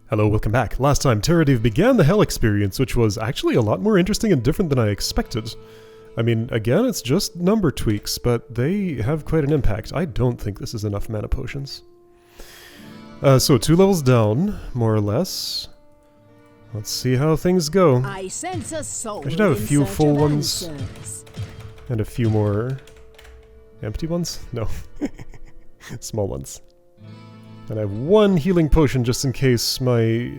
Hello, welcome back. Last time, Terradiv began the Hell experience, which was actually a lot more interesting and different than I expected. I mean, again, it's just number tweaks, but they have quite an impact. I don't think this is enough mana potions. So 2 levels down, more or less. Let's see how things go. I sense a soul. I should have a few full ones. And a few more empty ones? No. Small ones. And I have 1 healing potion just in case my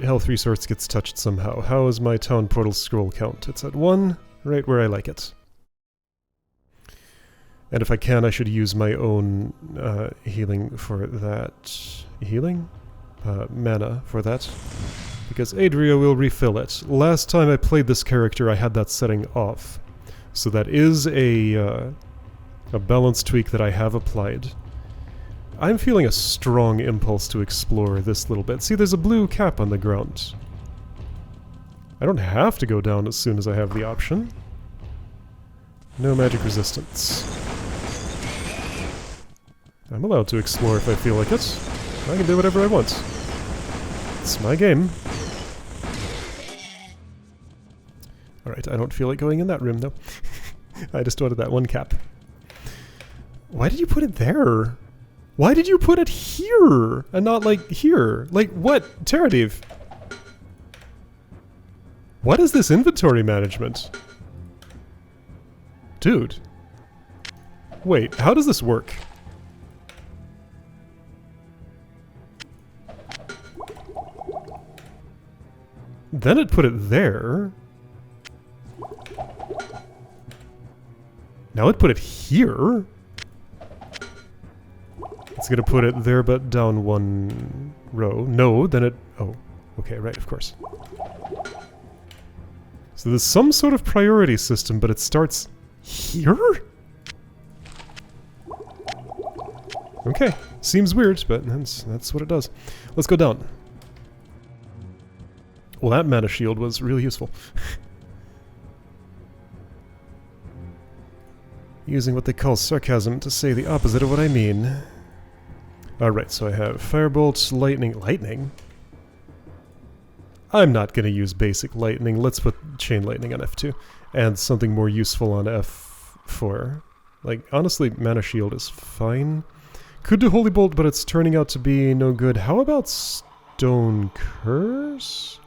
health resource gets touched somehow. How is my town portal scroll count? It's at 1, right where I like it. And if I can, I should use my own healing for that. Healing? Mana for that. Because Adria will refill it. Last time I played this character, I had that setting off. So that is a balance tweak that I have applied. I'm feeling a strong impulse to explore this little bit. See, there's a blue cap on the ground. I don't have to go down as soon as I have the option. No magic resistance. I'm allowed to explore if I feel like it. I can do whatever I want. It's my game. Alright, I don't feel like going in that room, though. I just wanted that 1 cap. Why did you put it there? Why did you put it here and not, like, here? Like, what? Terradiv? What is this inventory management? Dude. Wait, how does this work? Then it put it there. Now it put it here. It's gonna put it there but down 1 row. No, then it... Oh, okay, right, of course. So there's some sort of priority system, but it starts here? Okay, seems weird, but that's what it does. Let's go down. Well, that mana shield was really useful. Using what they call sarcasm to say the opposite of what I mean. Alright, so I have Firebolt, Lightning... Lightning? I'm not going to use basic Lightning. Let's put Chain Lightning on F2. And something more useful on F4. Like, honestly, Mana Shield is fine. Could do Holy Bolt, but it's turning out to be no good. How about Stone Curse?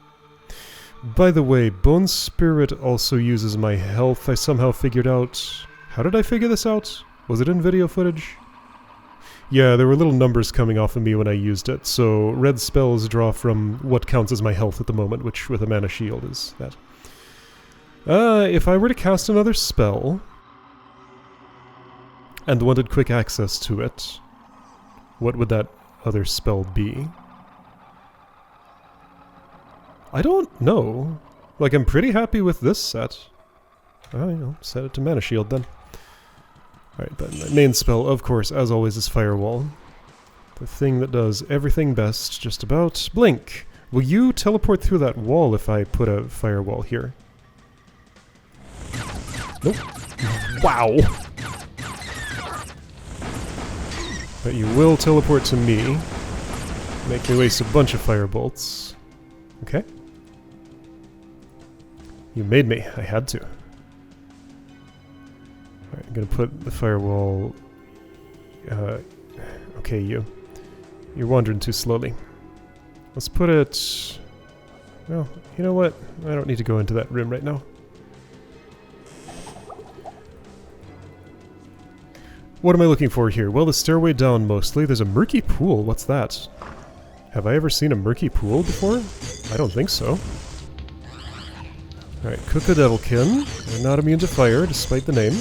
By the way, Bone Spirit also uses my health. I somehow figured out... How did I figure this out? Was it in video footage? Yeah, there were little numbers coming off of me when I used it, so red spells draw from what counts as my health at the moment, which with a mana shield is that. If I were to cast another spell, and wanted quick access to it, what would that other spell be? I don't know. Like, I'm pretty happy with this set. I'll set it to mana shield then. Alright, but my main spell, of course, as always, is Firewall. The thing that does everything best, just about. Blink! Will you teleport through that wall if I put a Firewall here? Nope. Wow! But you will teleport to me. Make me waste a bunch of Firebolts. Okay. You made me. I had to. Alright, I'm gonna put the Firewall... okay, you're wandering too slowly. Let's put it... Well, you know what? I don't need to go into that room right now. What am I looking for here? Well, the stairway down mostly. There's a murky pool. What's that? Have I ever seen a murky pool before? I don't think so. Alright, Cook the Devilkin. They're not immune to fire, despite the name.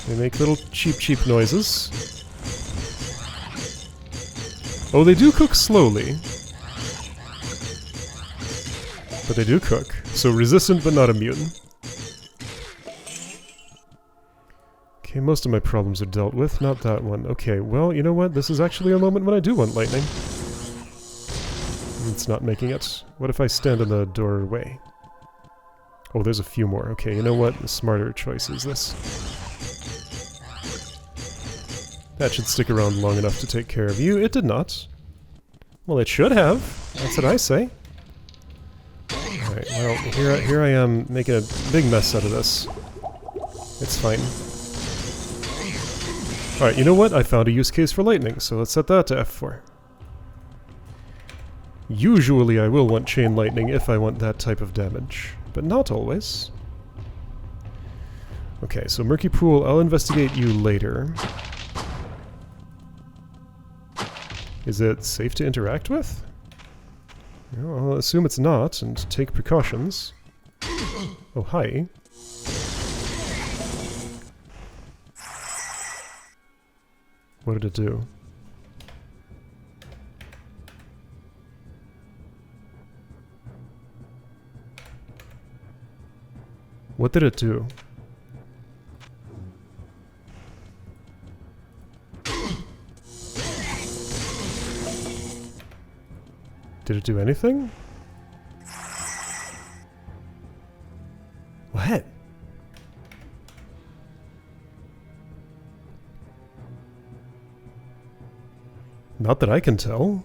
They make little cheap noises. Oh, they do cook slowly. But they do cook. So resistant but not immune. Okay, most of my problems are dealt with, not that one. Okay, well, you know what? This is actually a moment when I do want lightning. It's not making it. What if I stand in the doorway? Oh, there's a few more. Okay, you know what? The smarter choice is this. That should stick around long enough to take care of you. It did not. Well, it should have. That's what I say. Alright, well, here I am making a big mess out of this. It's fine. Alright, you know what? I found a use case for lightning, so let's set that to F4. Usually I will want chain lightning if I want that type of damage, but not always. Okay, so Murky Pool, I'll investigate you later. Is it safe to interact with? Well, I'll assume it's not, and take precautions. Oh, hi. What did it do? What did it do? Did it do anything? What? Not that I can tell.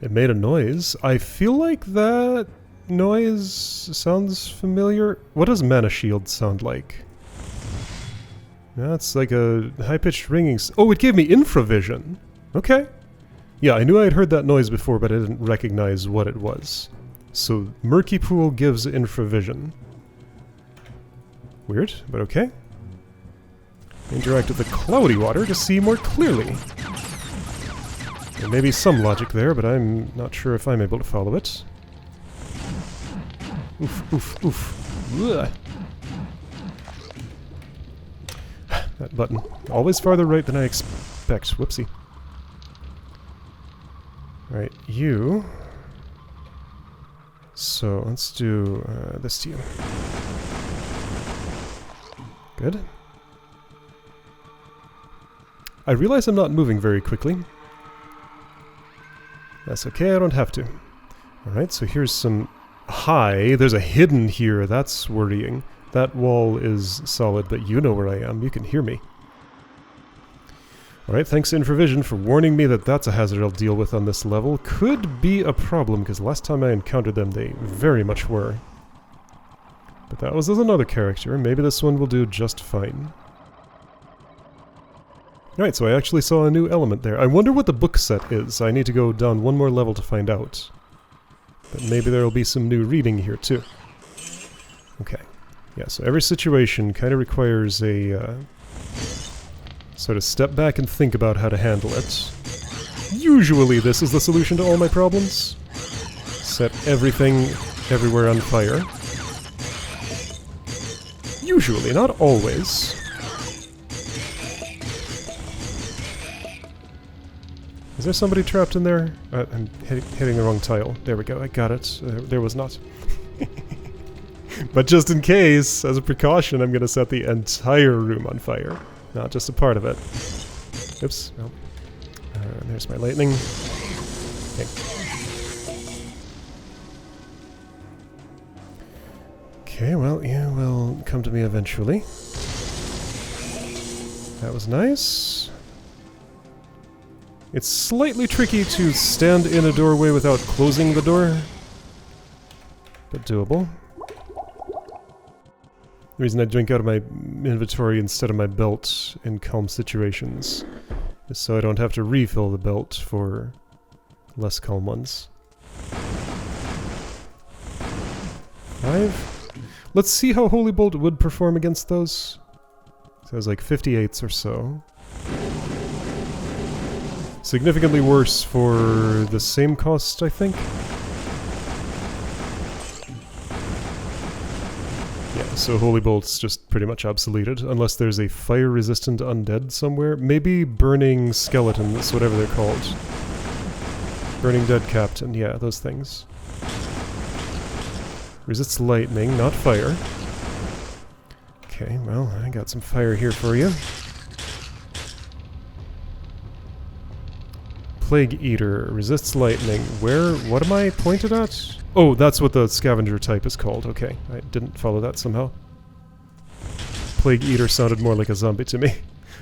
It made a noise. I feel like that noise sounds familiar. What does Mana Shield sound like? That's like a high-pitched ringing. Oh, it gave me infravision. Okay. Yeah, I knew I had heard that noise before, but I didn't recognize what it was. So, Murky Pool gives infravision. Weird, but okay. Interact with the cloudy water to see more clearly. There may be some logic there, but I'm not sure if I'm able to follow it. Oof, oof, oof. Ugh. That button. Always farther right than I expect. Whoopsie. Right, you. So, let's do this to you. Good. I realize I'm not moving very quickly. That's okay, I don't have to. Alright, so here's some... Hi, there's a hidden here, that's worrying. That wall is solid, but you know where I am, you can hear me. Alright, thanks to Infravision for warning me that that's a hazard I'll deal with on this level. Could be a problem, because last time I encountered them they very much were. But that was with another character, maybe this one will do just fine. Alright, so I actually saw a new element there. I wonder what the book set is. I need to go down one more level to find out. But maybe there will be some new reading here too. Okay. Yeah, so every situation kind of requires a sort of step back and think about how to handle it. Usually this is the solution to all my problems. Set everything everywhere on fire. Usually, not always. Is there somebody trapped in there? I'm hitting the wrong tile. There we go, I got it. There was not. But just in case, as a precaution, I'm going to set the entire room on fire. Not just a part of it. Oops. Well, there's my lightning. Okay. Okay, well, you will come to me eventually. That was nice. It's slightly tricky to stand in a doorway without closing the door, but doable. The reason I drink out of my inventory instead of my belt in calm situations is so I don't have to refill the belt for less calm ones. 5. Let's see how Holy Bolt would perform against those. So it was like 58s or so. Significantly worse for the same cost, I think. Yeah, so Holy Bolt's just pretty much obsoleted, unless there's a fire-resistant undead somewhere. Maybe Burning Skeletons, whatever they're called. Burning Dead Captain, yeah, those things. Resists lightning, not fire. Okay, well, I got some fire here for you. Plague Eater, resists lightning. Where, what am I pointed at? Oh, that's what the scavenger type is called. Okay, I didn't follow that somehow. Plague Eater sounded more like a zombie to me.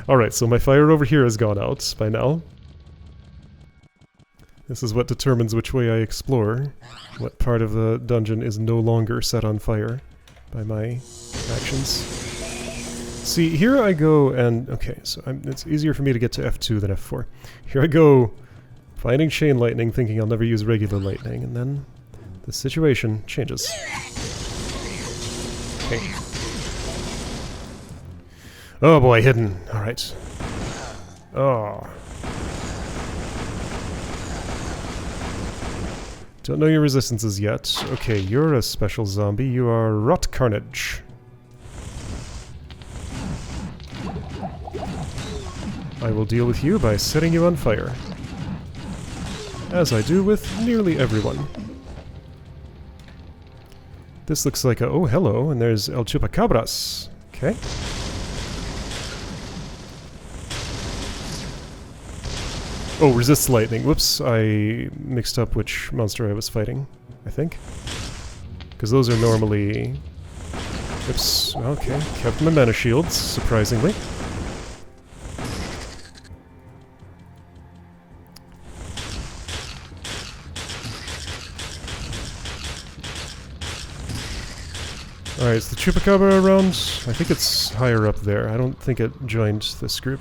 Alright, so my fire over here has gone out by now. This is what determines which way I explore. What part of the dungeon is no longer set on fire by my actions. See, here I go and... Okay, so it's easier for me to get to F2 than F4. Here I go, finding chain lightning, thinking I'll never use regular lightning, and then the situation changes. Okay. Oh boy, hidden. Alright. Oh. Don't know your resistances yet. Okay, you're a special zombie. You are Rot Carnage. I will deal with you by setting you on fire. As I do with nearly everyone. This looks like a... Oh, hello, and there's El Chupacabras. Okay. Oh, resists lightning. Whoops, I mixed up which monster I was fighting, I think. Because those are normally... Oops, okay. Kept my mana shields, surprisingly. Alright, is the Chupacabra around? I think it's higher up there. I don't think it joined this group.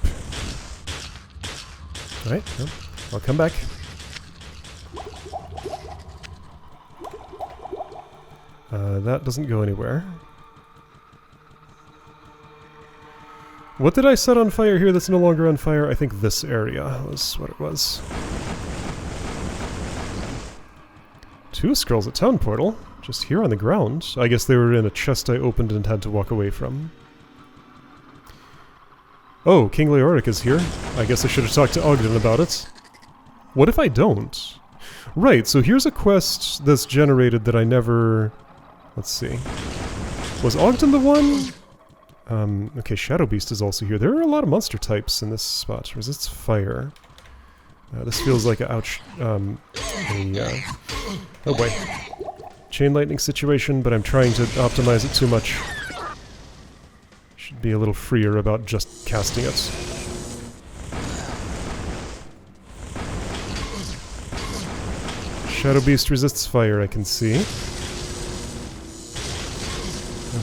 Alright, no, I'll come back. That doesn't go anywhere. What did I set on fire here that's no longer on fire? I think this area was what it was. 2 scrolls at Town Portal, just here on the ground. I guess they were in a chest I opened and had to walk away from. Oh, King Leoric is here. I guess I should have talked to Ogden about it. What if I don't? Right, so here's a quest that's generated that I never... Let's see. Was Ogden the one? Okay, Shadow Beast is also here. There are a lot of monster types in this spot. Resists fire. This feels like a ouch... oh boy. Chain lightning situation, but I'm trying to optimize it too much. Should be a little freer about just casting it. Shadow Beast resists fire, I can see.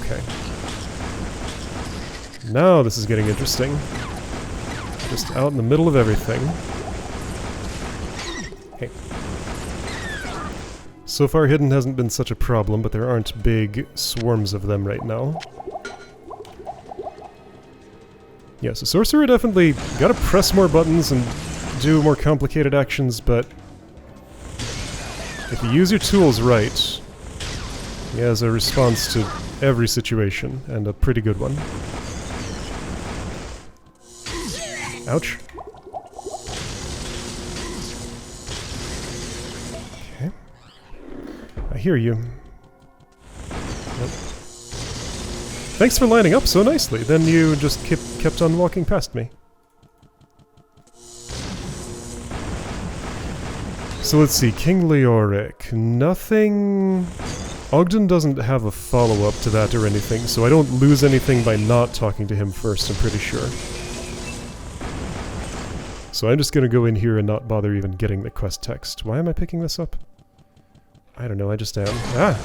Okay. Now this is getting interesting. Just out in the middle of everything. Hey. So far hidden hasn't been such a problem, but there aren't big swarms of them right now. Yeah, so Sorcerer definitely gotta press more buttons and do more complicated actions, but if you use your tools right, he has a response to every situation, and a pretty good one. Ouch. Okay. I hear you. Nope. Thanks for lining up so nicely. Then you just kept on walking past me. So let's see, King Leoric. Nothing... Ogden doesn't have a follow-up to that or anything, so I don't lose anything by not talking to him first, I'm pretty sure. So I'm just gonna go in here and not bother even getting the quest text. Why am I picking this up? I don't know, I just am. Ah!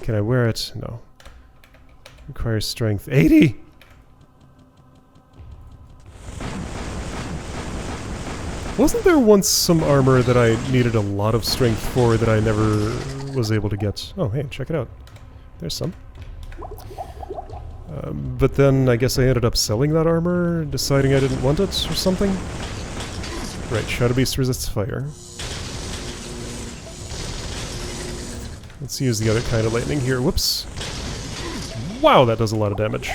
Can I wear it? No. Requires strength 80! Wasn't there once some armor that I needed a lot of strength for that I never was able to get? Oh, hey, check it out. There's some. But then I guess I ended up selling that armor, deciding I didn't want it or something? Right, Shadow Beast resists fire. Let's use the other kind of lightning here. Whoops. Wow, that does a lot of damage.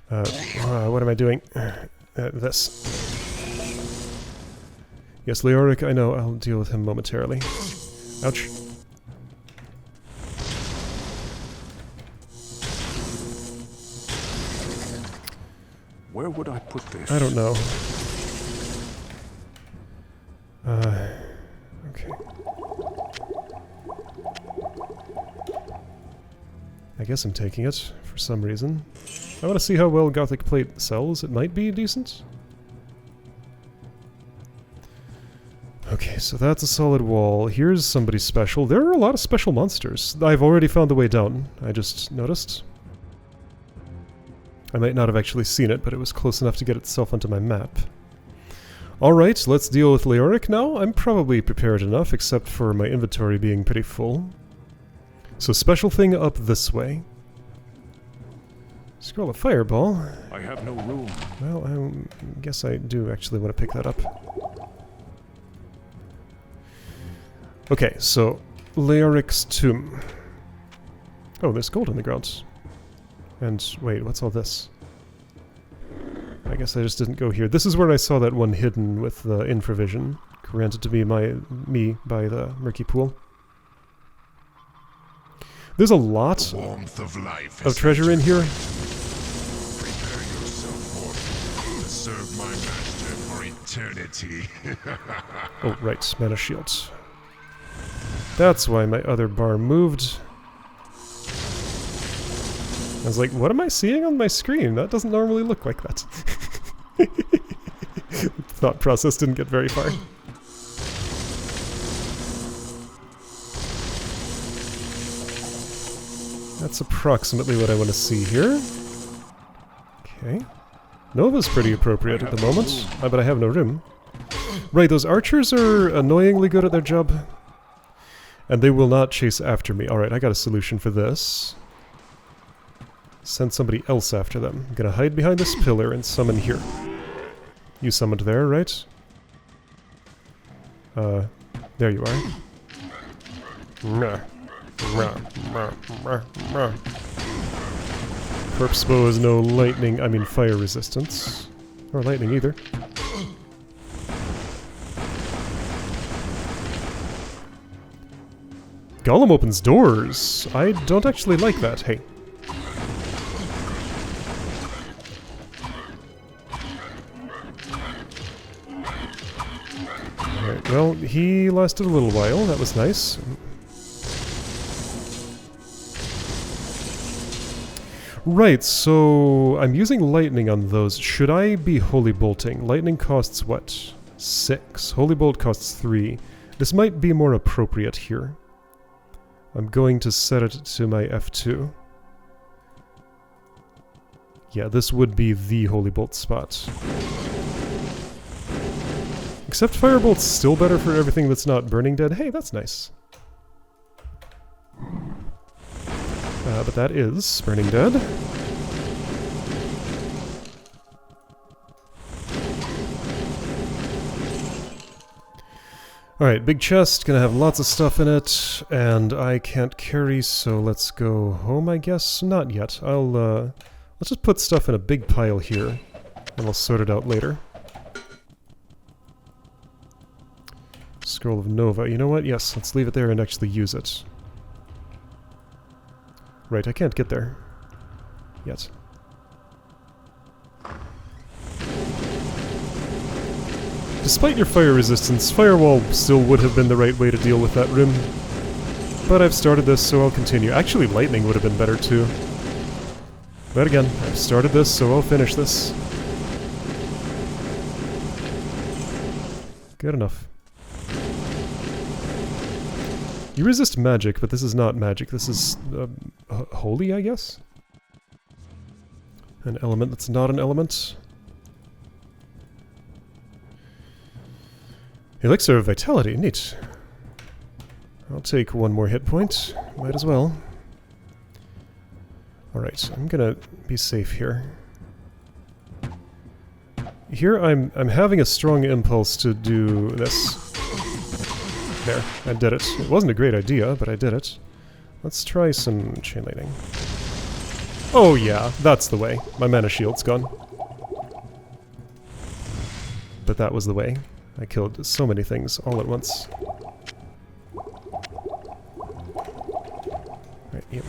What am I doing? This. Yes, Leoric, I know. I'll deal with him momentarily. Ouch. Where would I put this? I don't know. Okay. I guess I'm taking it for some reason. I want to see how well Gothic Plate sells. It might be decent. Okay, so that's a solid wall. Here's somebody special. There are a lot of special monsters. I've already found the way down, I just noticed. I might not have actually seen it, but it was close enough to get itself onto my map. Alright, let's deal with Leoric now. I'm probably prepared enough, except for my inventory being pretty full. So special thing up this way. Scroll of Fireball. I have no room. Well, I guess I do actually want to pick that up. Okay, so Leoric's tomb. Oh, there's gold in the ground. And wait, what's all this? I guess I just didn't go here. This is where I saw that one hidden with the infravision, granted to me by the Murky pool. There's a lot of treasure in here. Prepare yourself for to serve my master for eternity. Oh, right, mana shields. That's why my other bar moved. I was like, what am I seeing on my screen? That doesn't normally look like that. Thought process didn't get very far. That's approximately what I want to see here. Okay. Nova's pretty appropriate at the moment, but I have no room. Right, those archers are annoyingly good at their job. And they will not chase after me. Alright, I got a solution for this. Send somebody else after them. I'm gonna hide behind this pillar and summon here. You summoned there, right? There you are. Corpse bow has no lightning, I mean fire resistance. Or lightning either. Golem opens doors. I don't actually like that. Hey. Alright, well, he lasted a little while. That was nice. Right, so I'm using lightning on those. Should I be holy bolting? Lightning costs what? 6. Holy bolt costs 3. This might be more appropriate here. I'm going to set it to my F2. Yeah, this would be the Holy Bolt spot. Except Firebolt's still better for everything that's not Burning Dead. Hey, that's nice. But that is Burning Dead. Alright, big chest, gonna have lots of stuff in it, and I can't carry, so let's go home, I guess? Not yet. Let's just put stuff in a big pile here, and I'll sort it out later. Scroll of Nova. You know what? Yes, let's leave it there and actually use it. Right, I can't get there. Yet. Despite your fire resistance, Firewall still would have been the right way to deal with that room. But I've started this, so I'll continue. Actually, Lightning would have been better too. But again, I've started this, so I'll finish this. Good enough. You resist magic, but this is not magic. This is holy, I guess? An element that's not an element. Elixir of Vitality, neat. I'll take one more hit point. Might as well. Alright, I'm gonna be safe here. Here I'm having a strong impulse to do this. There, I did it. It wasn't a great idea, but I did it. Let's try some chain lightning. Oh yeah, that's the way. My mana shield's gone. But that was the way. I killed so many things all at once. Right, yeah.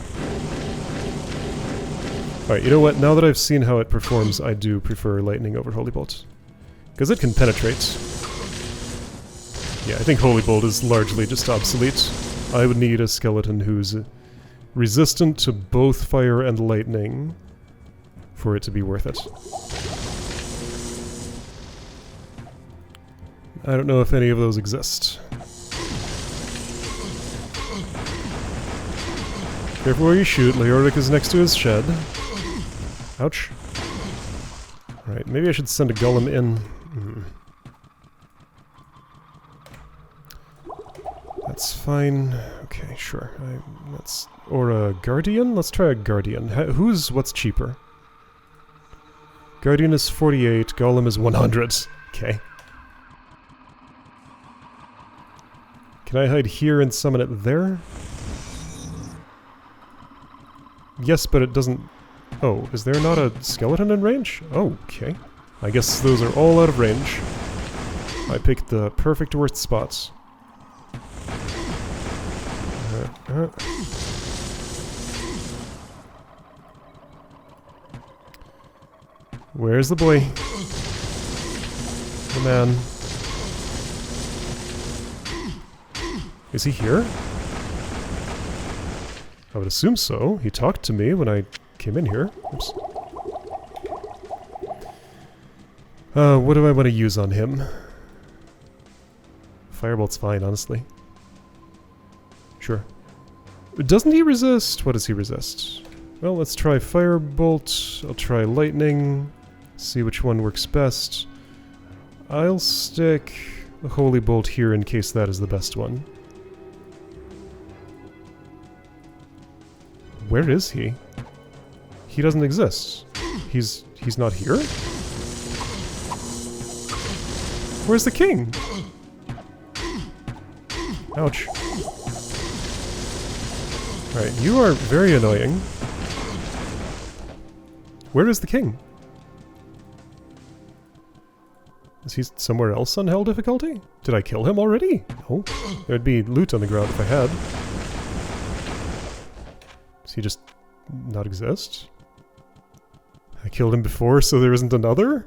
Alright, you know what? Now that I've seen how it performs, I do prefer Lightning over Holy Bolt. Because it can penetrate. Yeah, I think Holy Bolt is largely just obsolete. I would need a skeleton who's resistant to both fire and lightning for it to be worth it. I don't know if any of those exist. Careful where you shoot. Leoric is next to his shed. Ouch. Right, maybe I should send a golem in. That's fine. Okay, sure. Or a guardian? Let's try a guardian. What's cheaper? Guardian is 48, golem is 100. Okay. Can I hide here and summon it there? Yes, but it doesn't... Oh, is there not a skeleton in range? Oh, okay. I guess those are all out of range. I picked the perfect worst spots. Where's the boy? The man. Is he here? I would assume so. He talked to me when I came in here. Oops. What do I want to use on him? Firebolt's fine, honestly. Sure. Doesn't he resist? What does he resist? Well, let's try Firebolt. I'll try Lightning. See which one works best. I'll stick a Holy Bolt here in case that is the best one. Where is he? He doesn't exist. He's not here? Where's the king? Ouch. Alright, you are very annoying. Where is the king? Is he somewhere else on hell difficulty? Did I kill him already? No. There'd be loot on the ground if I had. Does he just not exist? I killed him before, so there isn't another?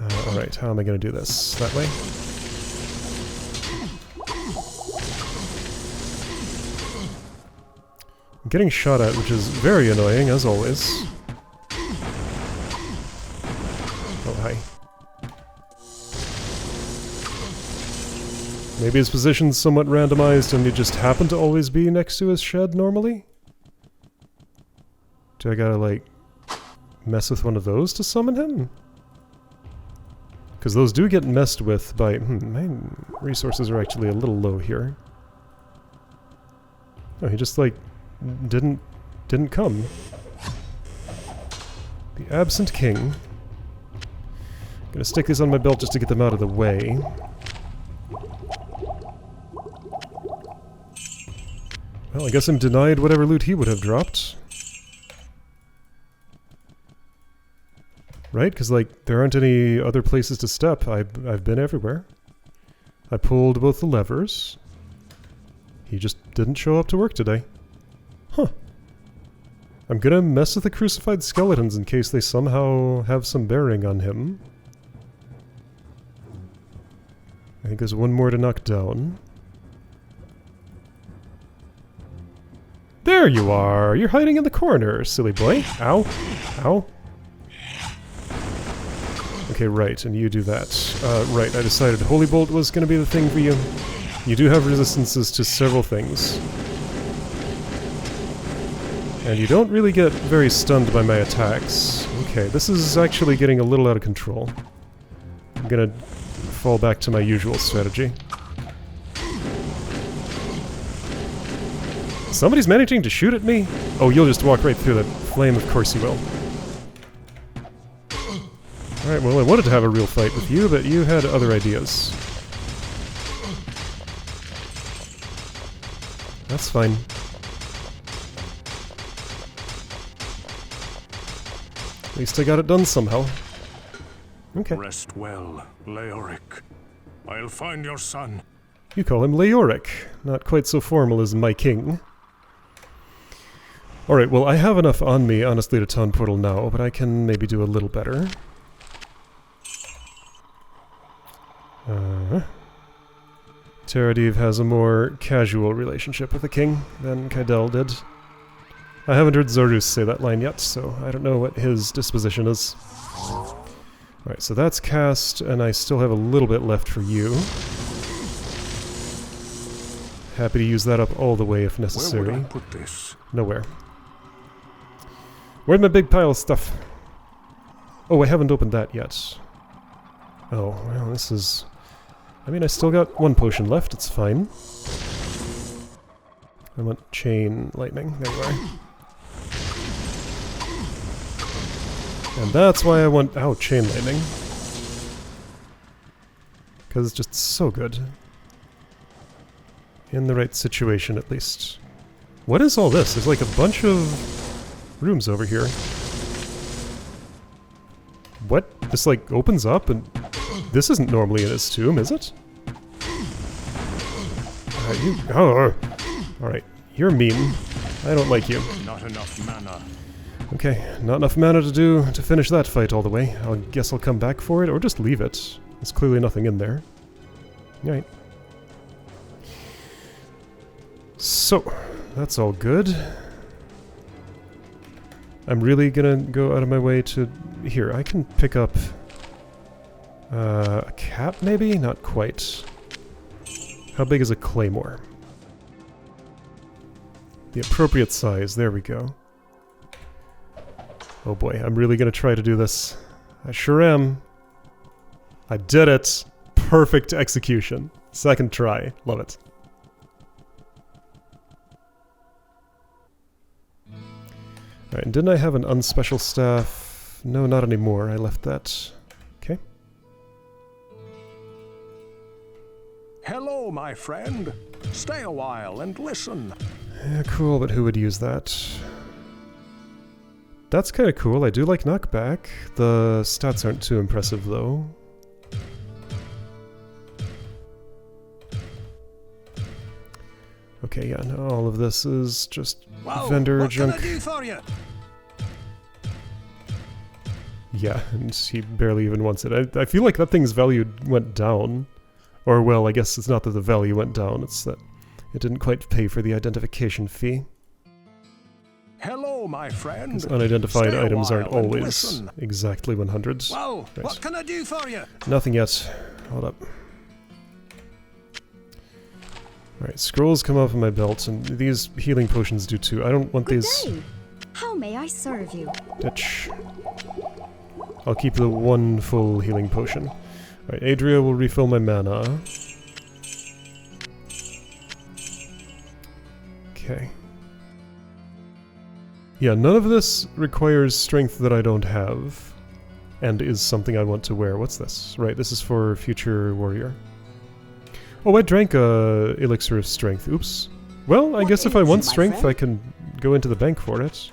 Alright, how am I going to do this? That way? I'm getting shot at, which is very annoying, as always. Oh, hi. Maybe his position's somewhat randomized and you just happen to always be next to his shed normally? Do I gotta, like, mess with one of those to summon him? Because those do get messed with by... my resources are actually a little low here. Oh, he just, like, didn't come. The absent king. I'm gonna stick these on my belt just to get them out of the way. Well, I guess I'm denied whatever loot he would have dropped. Right? Because, like, there aren't any other places to step. I've been everywhere. I pulled both the levers. He just didn't show up to work today. Huh. I'm gonna mess with the crucified skeletons in case they somehow have some bearing on him. I think there's one more to knock down. There you are! You're hiding in the corner, silly boy. Ow. Ow. Okay, right, and you do that. Right, I decided Holy Bolt was going to be the thing for you. You do have resistances to several things. And you don't really get very stunned by my attacks. Okay, this is actually getting a little out of control. I'm gonna fall back to my usual strategy. Somebody's managing to shoot at me? Oh, you'll just walk right through that flame, of course you will. Alright, well, I wanted to have a real fight with you, but you had other ideas. That's fine. At least I got it done somehow. Okay. Rest well, Leoric. I'll find your son. You call him Leoric. Not quite so formal as my king. Alright, well, I have enough on me, honestly, to Town Portal now, but I can maybe do a little better. Teradiv has a more casual relationship with the king than Kaidel did. I haven't heard Zordus say that line yet, so I don't know what his disposition is. Alright, so that's cast, and I still have a little bit left for you. Happy to use that up all the way if necessary. Where would I put this? Nowhere. Where's my big pile of stuff? Oh, I haven't opened that yet. Oh, well, this is... I mean, I still got one potion left, it's fine. I want chain lightning. There you are. And that's why I want... Ow, chain lightning. Because it's just so good. In the right situation, at least. What is all this? There's like a bunch of rooms over here. What? This like opens up and... This isn't normally in his tomb, is it? Alright, you're mean. I don't like you. Not enough mana. Okay, not enough mana to finish that fight all the way. I guess I'll come back for it, or just leave it. There's clearly nothing in there. Alright. So, that's all good. I'm really gonna go out of my way to... Here, I can pick up... a cap, maybe? Not quite. How big is a claymore? The appropriate size, there we go. Oh boy, I'm really gonna try to do this. I sure am. I did it! Perfect execution. Second try. Love it. Alright, and didn't I have an unspecial staff? No, not anymore. I left that. Okay. Hello, my friend. Stay a while and listen. Yeah, cool, but who would use that? That's kind of cool. I do like knockback. The stats aren't too impressive, though. Okay, yeah, no, all of this is just vendor what junk. Can I do for you? Yeah, and he barely even wants it. I feel like that thing's value went down. Or, well, I guess it's not that the value went down, it's that it didn't quite pay for the identification fee. Hello, my friend. Because unidentified Stay a items aren't while and always listen. exactly 100. Well, Right. what can I do for you? Nothing yet. Hold up. Alright, scrolls come off of my belt, and these healing potions do too. I don't want Good these... day. How may I serve you? Ditch. I'll keep the one full healing potion. Alright, Adria will refill my mana. Okay. Yeah, none of this requires strength that I don't have, and is something I want to wear. What's this? Right, this is for future warrior. Oh, I drank a elixir of strength. Oops. Well, I guess if I want strength, I can go into the bank for it.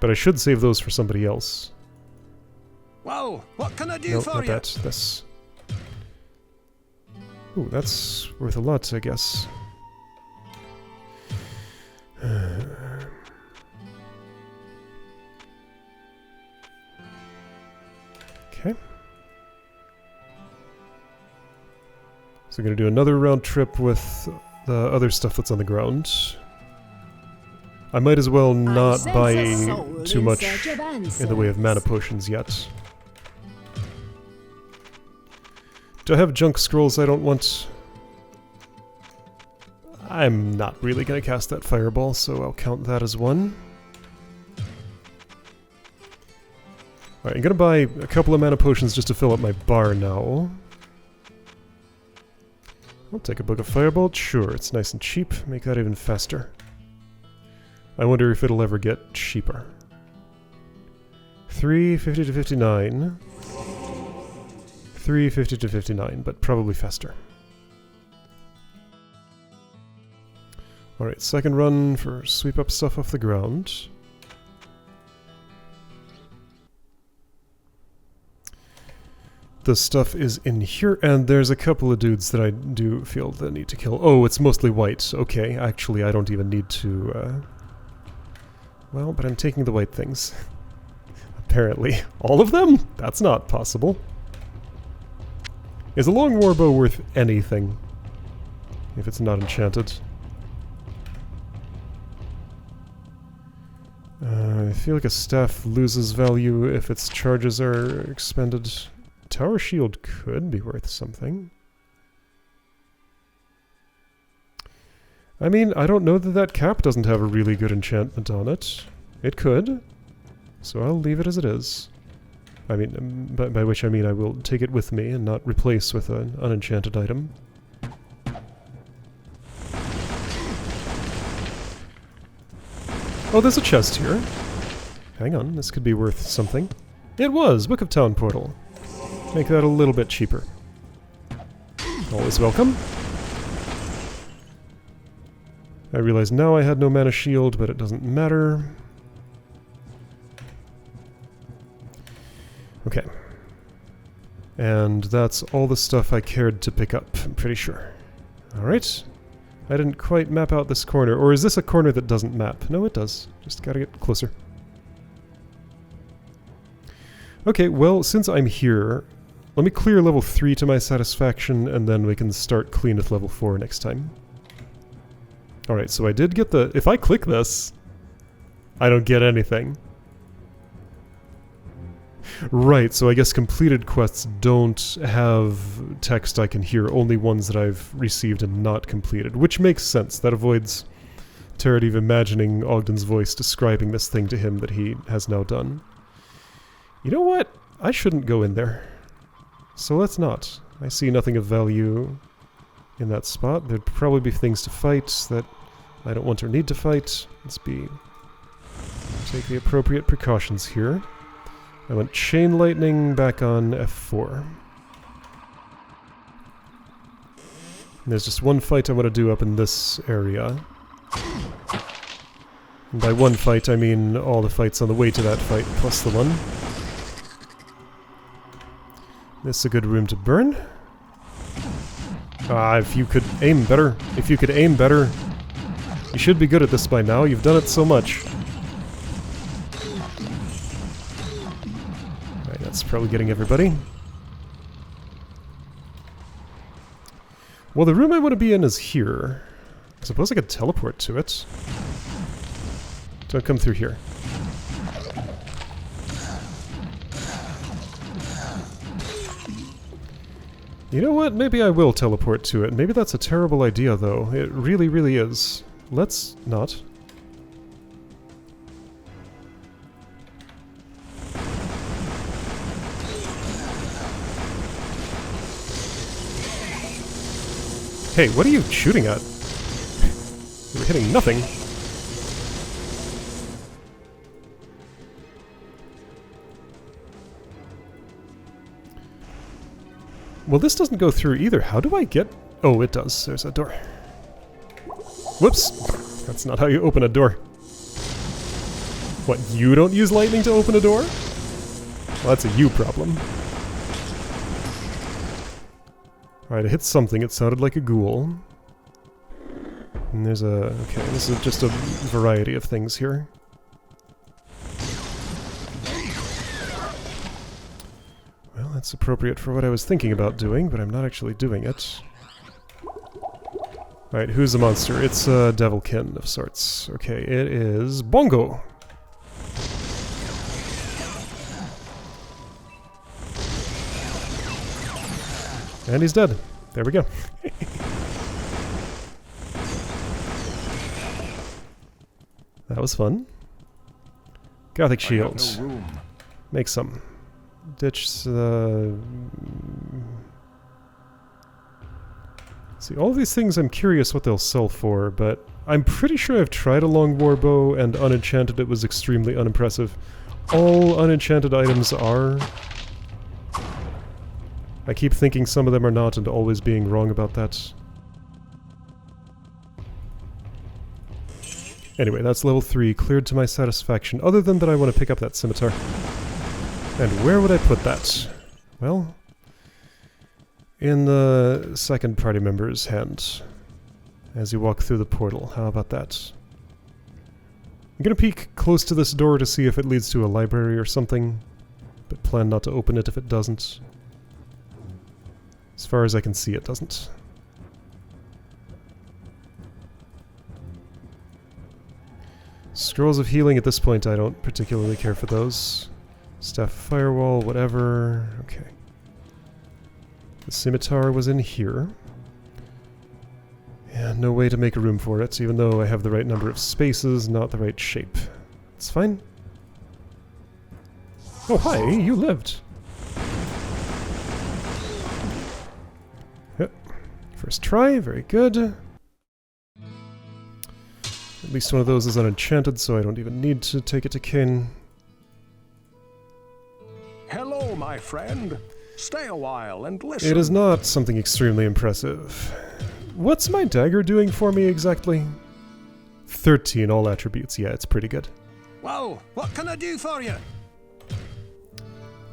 But I should save those for somebody else. Well, what can I do Nope, for not you? that. This. Ooh, that's worth a lot, I guess. Okay. So we're going to do another round trip with the other stuff that's on the ground. I might as well not buy too much in the way of mana potions yet. Do I have junk scrolls I don't want? I'm not really going to cast that fireball, so I'll count that as one. Alright, I'm going to buy a couple of mana potions just to fill up my bar now. I'll take a book of firebolt. Sure, it's nice and cheap. Make that even faster. I wonder if it'll ever get cheaper. 350 to 59. 350 to 59, but probably faster. Alright, second run for sweep up stuff off the ground. The stuff is in here, and there's a couple of dudes that I do feel the need to kill. Oh, it's mostly white. Okay, actually I don't even need to, well, but I'm taking the white things. Apparently. All of them? That's not possible. Is a long warbow worth anything? if it's not enchanted. I feel like a staff loses value if its charges are expended. Tower shield could be worth something. I mean, I don't know that that cap doesn't have a really good enchantment on it. It could. So I'll leave it as it is. I mean, by which I mean I will take it with me and not replace with an unenchanted item. Oh, there's a chest here. Hang on, this could be worth something. It was! Book of Town Portal. Make that a little bit cheaper. Always welcome. I realize now I had no mana shield, but it doesn't matter. Okay. And that's all the stuff I cared to pick up, I'm pretty sure. Alright. I didn't quite map out this corner. Or is this a corner that doesn't map? No, it does. Just gotta get closer. Okay, well, since I'm here, let me clear level 3 to my satisfaction, and then we can start clean with level 4 next time. Alright, so I did get the... If I click this, I don't get anything. Right, so I guess completed quests don't have text I can hear, only ones that I've received and not completed, which makes sense. That avoids Taradiv imagining Ogden's voice describing this thing to him that he has now done. You know what? I shouldn't go in there. So let's not. I see nothing of value in that spot. There'd probably be things to fight that I don't want or need to fight. Take the appropriate precautions here. I want Chain Lightning back on F4. And there's just one fight I want to do up in this area. And by one fight, I mean all the fights on the way to that fight, plus the one. This is a good room to burn. Ah, if you could aim better. If you could aim better. You should be good at this by now. You've done it so much. Alright, that's probably getting everybody. Well, the room I want to be in is here. I suppose I could teleport to it. Don't come through here. You know what? Maybe I will teleport to it. Maybe that's a terrible idea, though. It really, really is. Let's not. Hey, what are you shooting at? You're hitting nothing. Well, this doesn't go through either. How do I get... Oh, it does. There's a door. Whoops! That's not how you open a door. What, you don't use lightning to open a door? Well, that's a you problem. Alright, I hit something. It sounded like a ghoul. And there's a... Okay, this is just a variety of things here. Well, that's appropriate for what I was thinking about doing, but I'm not actually doing it. Alright, who's the monster? It's a devilkin of sorts. Okay, it is Bongo! And he's dead. There we go. That was fun. Gothic shield. Make some. Ditch the... See, all these things I'm curious what they'll sell for, but I'm pretty sure I've tried a long war bow and unenchanted it was extremely unimpressive. All unenchanted items are. I keep thinking some of them are not and always being wrong about that. Anyway, that's level 3, cleared to my satisfaction, other than that I want to pick up that scimitar. And where would I put that? Well, in the second party member's hand, as you walk through the portal. How about that? I'm gonna peek close to this door to see if it leads to a library or something, but plan not to open it if it doesn't. As far as I can see, it doesn't. Scrolls of healing at this point, I don't particularly care for those. Staff firewall, whatever. Okay. The scimitar was in here. Yeah, no way to make a room for it, even though I have the right number of spaces, not the right shape. It's fine. Oh, hi, you lived. Yep. First try, very good. At least one of those is unenchanted, so I don't even need to take it to Kane. Hello, my friend. Stay a while and listen. It is not something extremely impressive. What's my dagger doing for me exactly? 13 all attributes, yeah, it's pretty good. Well, what can I do for you?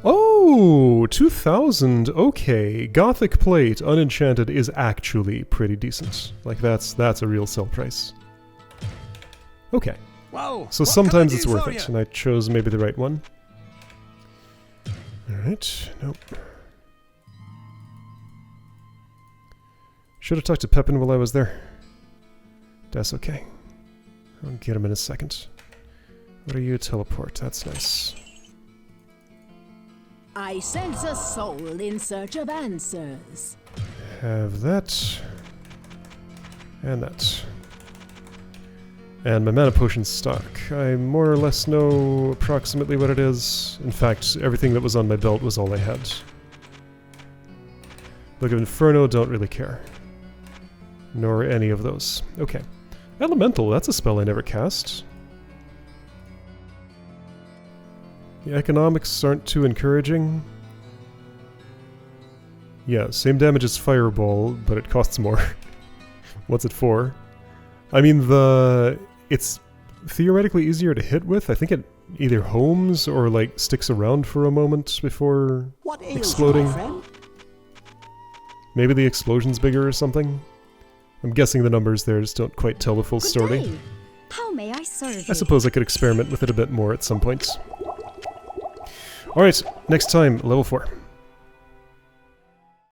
Oh, 2000, okay. Gothic plate, unenchanted, is actually pretty decent. Like, that's a real sell price. Okay. Well, So what sometimes can I it's do worth for it, you? and I chose maybe the right one. Alright, nope. Should have talked to Pepin while I was there. That's okay. I'll get him in a second. What are you? Teleport. That's nice. I sense a soul in search of answers. Have that. And that. And my mana potion's stock. I more or less know approximately what it is. In fact, everything that was on my belt was all I had. Book of Inferno, don't really care. Nor any of those. Okay. Elemental, that's a spell I never cast. The economics aren't too encouraging. Yeah, same damage as Fireball, but it costs more. What's it for? I mean, it's theoretically easier to hit with. I think it either homes or, like, sticks around for a moment before What ails exploding. you, my friend? Maybe the explosion's bigger or something? I'm guessing the numbers there just don't quite tell the full Good story. day. How may I serve you? I suppose I could experiment with it a bit more at some point. Alright, next time, level 4.